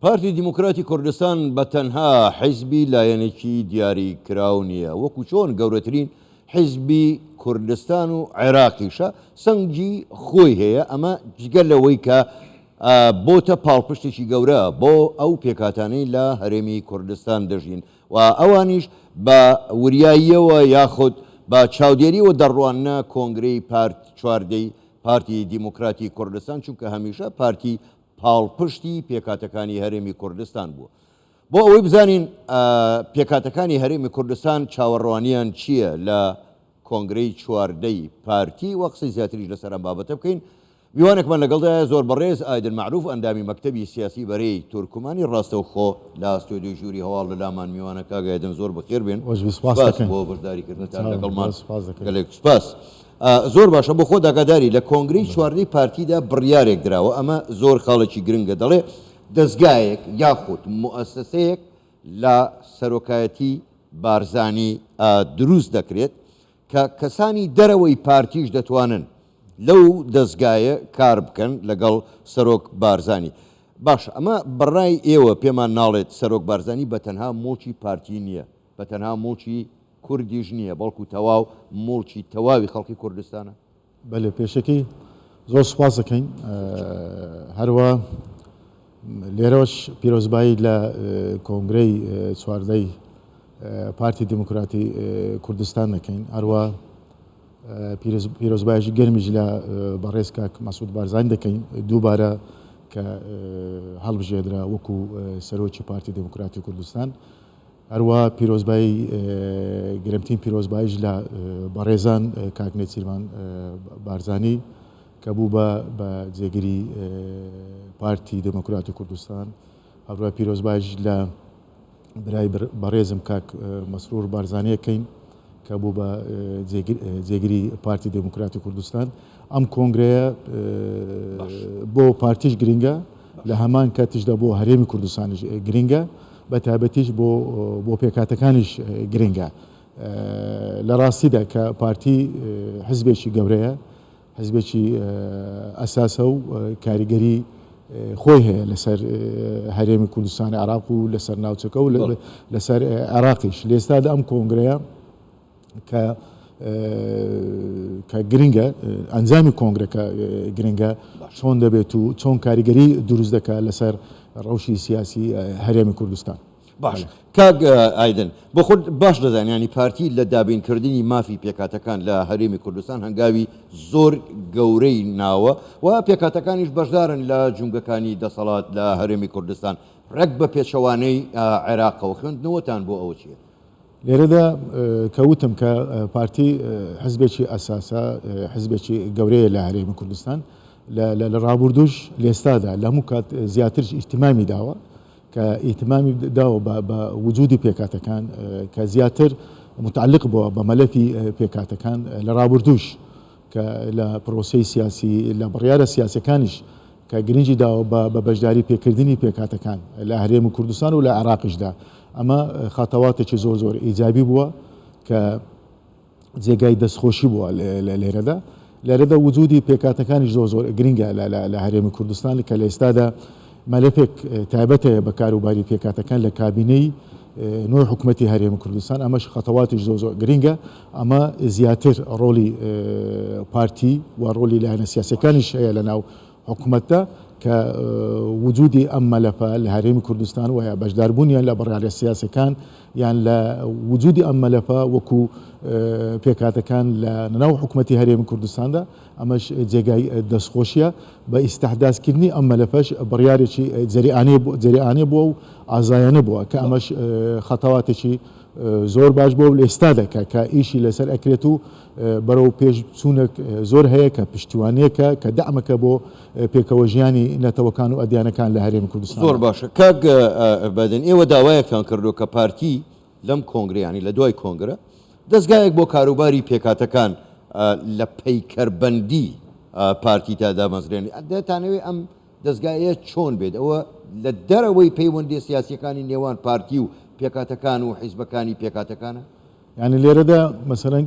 پارتی دیموکراتی کوردستان بە تەنها حیزبی لایەنێکی دیاری کراو نییە، وەکو چۆن گەورەترین حیزبی کوردستان و عێراقیشە سەنگی خۆی هەیە. ئەمە جگە لەوەی کە بۆتە پاڵپشتێکی گەورە بۆ ئەو پێکاتانەی لە هەرێمی کوردستان دەژین و ئەوانیش بە وریاییەوە یاخود بە چاودێریەوە دەڕوانە کۆنگرەی چواردەی پارتی دیموکراتی کوردستان، چونکە هەمیشە پارتی پاڵپشتی پێکاتەکانی هەرێمی کوردستان بووە. بۆ ئەوەی بزانین پێکاتەکانی هەرێمی کوردستان چاوەڕوانیان چییە لە کۆنگرەی چواردەی پارتی و قسەی زیاتریش لەسەر ئەم بابەتە بکەین. میوانێکمان لەگەڵدایە زۆر بەڕێز ئایدن معروف ئەندامی مەکتەبی سیاسی بەرەی تورکمانی ڕاستەوخۆ لە ئستودیۆی ژووری هەواڵ لە لامان میوانە کاگایدن زۆر بەخێر بێن. بۆ بەشداریکردنتان لەگەڵمان گەلێک سوپاس. زۆر باشە بۆ خۆ داگاداری لە کۆنگرەی چواردەی پارتیدا بڕیارێک درراوە، ئەمە زۆر خاڵێکی گرنگە، دەڵێ دەستگایەک یاخود موسسەیەک لە سەرۆکایەتی بارزانی دروست دەکرێت کە کەسانی دەرەوەی پارتیش دەتوانن لەو دەستگایە کار بکەن لەگەڵ سەرۆک بارزانی. باش ئەمە بەڕای ئێوە پێمان ناڵێت سەرۆک بارزانی بە تەنها مۆچی پارتی نییە، بە تەنها مۆچی کوردیش نییە، بەڵکو تەواو مۆچی تەواوی خەڵکی کوردستانە. بەێ پێشەکەی زۆر سوپاس دەکەین. هەروە لێرەوەش پیرۆزبایی لە کۆنگرەی چواردەی پارتی دیموکراتی کوردستان دەکەین. هەروە پیرۆزبایشی گەرمیش لە بەڕێز کاک مەسعود بارزانی دەکەین دووبارە کە هەڵبژێدرا وەکو سەرۆکی پارتی دیموکراتی کوردستان. هەروە پیرۆزبایی گرنگترین پیرۆزبایش لە بەڕێزان کاک نێچیرمان بارزانی کە بوو بە جێگیری پارتی دیموکراتی کوردستان. هەروە پیرۆزبایش لە برای بەڕێزم کاک مەسرور بارزانیەکەین کە بوو بە جێگیری پارتی دیموکراتی کوردستان. ئەم کۆنگرەیە بۆ پارتیش گرنگە، لە هەمان کاتیشدا بۆ هەرێمی کوردستانیش گرنگە، بە تایبەتیش بۆ پێکاتەکانیش گرنگە. لە ڕاستیدا کە پارتی حزبێکی گەورەیە، حزبێکی ئەساسە و کاریگەری خۆی هەیە لەسەر هەرێمی کوردستانی عێراق و لەسەر ناوچەکە و لەسەر عێراقیش. لێستادا ئەم کۆنگرەیە کە گرنگە، ئەنجامی کۆنگرەکە گرنگە، چۆن دەبێت و چۆن کاریگەری دروست دەکات لەسەر ڕەوشی سیاسی هەرێمی کوردستان. باش کاک ئایدن بۆ خۆت باش دەزانانی پارتی لە دابینکردنی مافی پێکاتەکان لە هەرێمی کوردستان هەنگاوی زۆر گەورەی ناوە و پێکاتەکانیش بەشدارن لە جونگەکانی دەسەڵات لە هەرێمی کوردستان. ڕێک بە پێچەوانەی عێراقەوە خوێندنەوەتان بۆ ئەوە چییە؟ لێرەدا کەوتم کە پارتی حزبێکی ئەساسە، حزبێکی گەورەیە لە هەرێمی کوردستان. لە ڕابردوش لێستادا لە هەموو کات زیاترش ئیحتیمامی داوە کە ئیحتیمامی داوە بە وجودی پێکاتەکان کە زیاتر متعلق بووە بە مەلەفی پێکاتەکان لە ڕابردوش کە لە پرۆسەی سیاسی لە بڕیارە سیاسەکانیش کە گرنگی داوە بە بەشداری پێکردنی پێکاتەکان لە هەرێمی کوردستان و لە عێراقیشدا. ئەمە خاتەواتێکی زۆر زۆر ئیجابی بووە کە جێگای دەستخۆشی بووە لێرەدا وجودی پێکاتەکانیش زۆر زۆر گرنگە لە هەرێمی کوردستان کە لە ئێستادا مەلەفێک تایبەتەیە بە کاروباری پێکاتەکان لە کابینەی نوێی حکوومەتی هەرێمی کوردستان. ئەمەش خەتەواتیش زۆر زۆر گرنگە. ئەمە زیاتر ڕۆلی پارتی و ڕۆلی لایەنە سیاسەکانیش هەیە لە ناو حکوومەتدا کە وجودی ئەم مەلەفە لە هەرێمی کوردستان وایە بەشداربوونیان لە بەڕیارە سیاسەکان یان لە وجودی ئەم مەلەفە وەکو پێکاتەکان لە ناو حکوومەتی هەرێمی کوردستاندا ئەمەش جێگای دەستخۆشیە بە ئیستەحداثکردنی ئەم مەلەفەش بڕیارێکی جەریعانێ بووە و ئازایانە بووە کە ئەمەش خەتەواتێکی زۆر باش بۆ لە ئێستادا کە ئیشی لەسەر ئەکرێت و بەرەو پێشچوونێک زۆر هەیە کە پشتیوانەیەکە کە دەعمەکە بۆ پێکەوە ژیانی نەتەوەکان و ئەدیانەکان لە هەرێمی کوردستان. زۆر باشە کاک بەدەن ئێوە داوایەکان کردو کە پارتی لەم کۆنگرەیانی لە دوای کۆنگرە دەستگایەک بۆ کاروباری پێکاتەکان لە پەیکەربەندی پارتیتا دامەزرێنی. دەتانەوێت ئەم دەستگایە چۆن بێت؟ ئەوە لە دەرەوەی پەیوەندی سیاسیەکانی نێوان پارتی و پێکاتەکان و حیزبەکانی پێکاتەکانە؟ یعنی لێرەدا مەسەرەن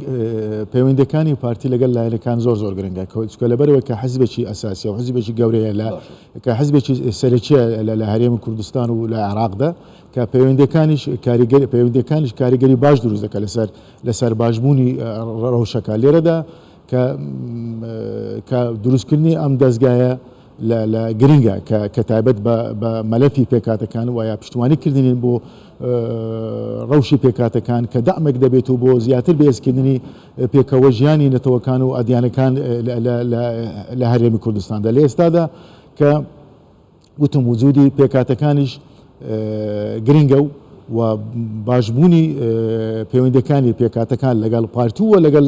پەیوەندەکانی پارتی لەگەل لایەنەکان زۆر گرنگە چکە لەبەرەوە کە حزبێکی ئەساسیە و حزبێکی گەورەیە کە حزبێکی سەرەکیە لە هەرێمی کوردستان و لە عێراقدا کە پەیوەندەکانیش کاریگەری باش دروست دەکات لەسەر باشبوونی ڕەوشەکە لێرەدا کە دروستکردنی ئەم دەستگایە لە گرنگە کە تایبەت بە مەلەفی پێکاتەکان و یا پشتیوانیکردنی بۆ ڕەوشی پێکاتەکان کە دامێک دەبێت و بۆ زیاتر بەهێزکردنی پێکەوە ژیانی نەتەوەکان و ئەدیانەکان لە هەرێمی کوردستاندا لە ئێستادا کە وتم وجودی پێکاتەکانیش گرنگە و باشبوونی پەیوەندەکانی پێکاتەکان لەگەڵ پارتی و لەگەڵ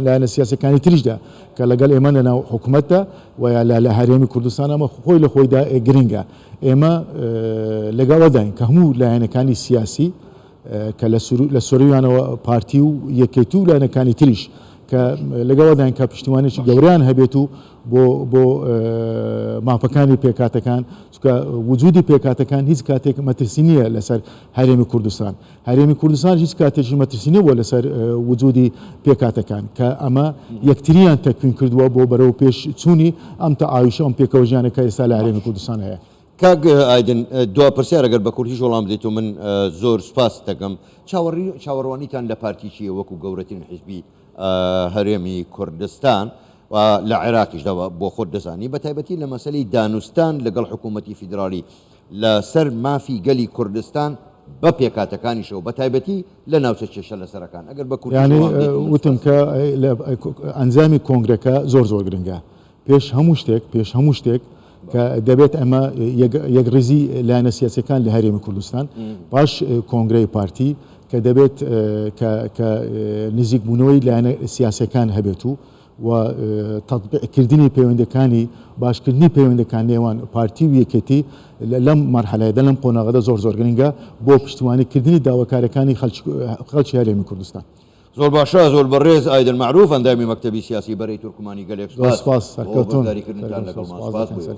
لایەنە سیاسەکانی تریشدا کە لەگەڵ ئێمە لەناو حکوومەتدا و لە هەرێمی کوردستان ئەمە خۆی لە خۆیدا گرنگە ئێمە لەگەڵەداین کە هەموو لایەنەکانی سیاسی کە لە سۆریانەوە پارتی و یەکێتی و لایەنەکانی تریش کە لەگەڵەداین کە پشتیوانێکی گەوریان هەبێت و بۆ مافەکانی پێکاتەکان چکە وجودی پێکاتەکان هیچ کاتێک مەترسی نییە لەسەر هەرێمی کوردستان هەرێمی کوردستان هیچ کاتێکی مەترسی نییە بۆ لەسەر وجودی پێکاتەکان کە ئەمە یەکتریان تەکوین کردووە بۆ بەرەو پێش چوونی ئەم تەعاویشە ئەم پێکەوەژیانەکە ئێستا لە هەرێمی کوردستان هەیە کاک ئایدن دو پرسیار ئەگەر بە کوردیش وەڵام بدەیت و من زۆر سپاس دەکەم چاوەڕوانیتان لە پارتی چییە وەکو گەورەترین حیزبی هەرێمی کوردستان و لە عێراقیشدا بۆ خۆت دەزانی بە تایبەتی لە مەسەلەی دانوستان لەگەڵ حکوومەتی فیدرالی لەسەر مافی گەلی کوردستان بە پێکاتەکانیشەوە بە تایبەتی لە ناوچە کێشە لەسەرەکان ئەگەر بە کوردی وتم کە ئەنجامی کۆنگرەکە زۆر گرنگە پێش هەموو شتێک کە دەبێت ئەمە یەکڕێزی لایەنە سیاسەکان لە هەرێمی کوردستان باش کۆنگرەی پارتی کە دەبێت کە نزیک بوونەوەی لایەنە سیاسەکان هەبێت و تەطبیقکردنی پەیوەندەکانی باشکردنی پەیوەندەکان نێوان پارتی و یەکێتی لەم مەرحەلەیەدا لەم قۆناغەدا زۆر گرنگە بۆ پشتیوانیکردنی داواکارەکانی خەڵکی هەرێمی کوردستان زۆر باشە زۆر بەڕێز ئایدن معروف ئەندامی مەکتەبی سیاسی بەرەی تورکمانی گەلێک سپاس بۆ بەداریکردنتان لەگەڵ ماڵ سپاس بوو.